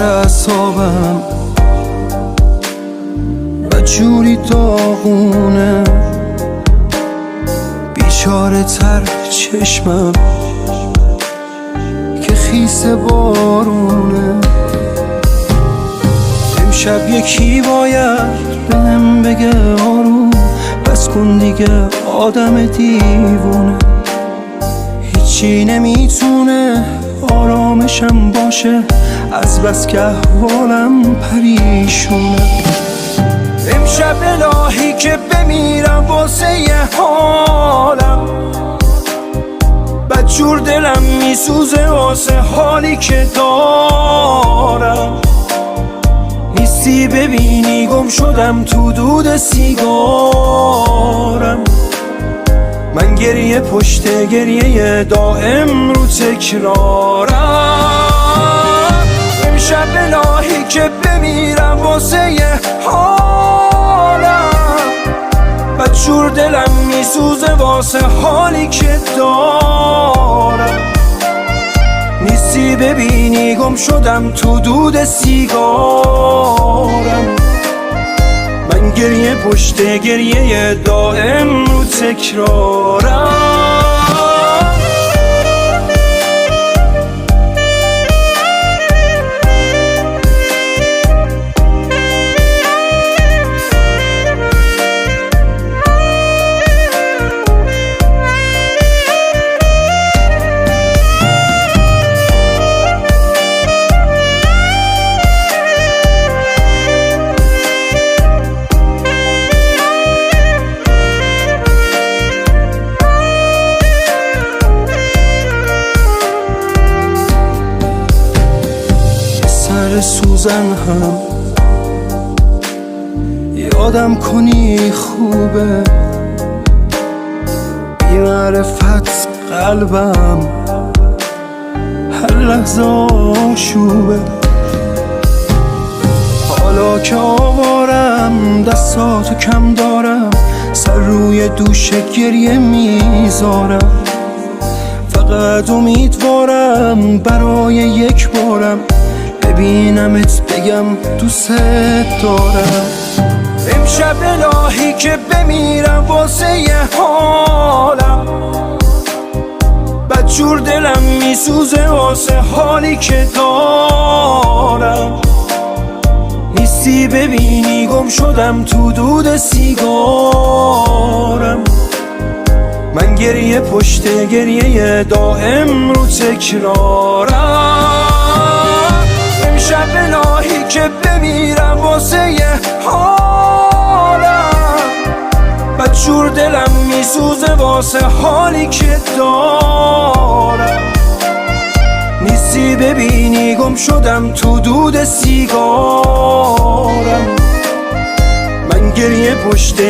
سر اعصابم و جوری داغونه، بیچاره تر چشمم که خیس بارونه. امشب یکی باید بهم بگه آروم، بس کن دیگه آدم دیوونه. هیچی نمیتونه آرامشم باشه، از بس که احوالم پریشونه. امشب الهی که بمیرم واسه یه حالم، بدجور دلم میسوزه واسه حالی که دارم. نیستی ببینی گم شدم تو دود سیگارم. من گریه پشت گریه دائم رو تکرارم. امشب الهی که بمیرم واسه یه حالم، بدجور دلم میسوزه واسه حالی که دارم. نیستی ببینی گم شدم تو دود سیگارم. من گریه پشت گریه دائم رو تکرارم. سوزن هم یادم کنی خوبه، بی معرفت قلبم هر لحظه آشوبه. حالا که آوارم دستاتو کم دارم، سر روی دوش گریه میذارم. فقط امیدوارم برای یک بارم ببینمت بگم دوست دارم. امشب الهی که بمیرم واسه یه حالم، بدجور دلم میسوزه واسه حالی که دارم. نیستی ببینی گم شدم تو دود سیگارم. من گریه پشت گریه دائم رو تکرارم. امشب الهی که بمیرم واسه یه حالم، بدجور دلم میسوزه واسه حالی که دارم. نیستی ببینی گم شدم تو دود سیگارم. من گریه پشت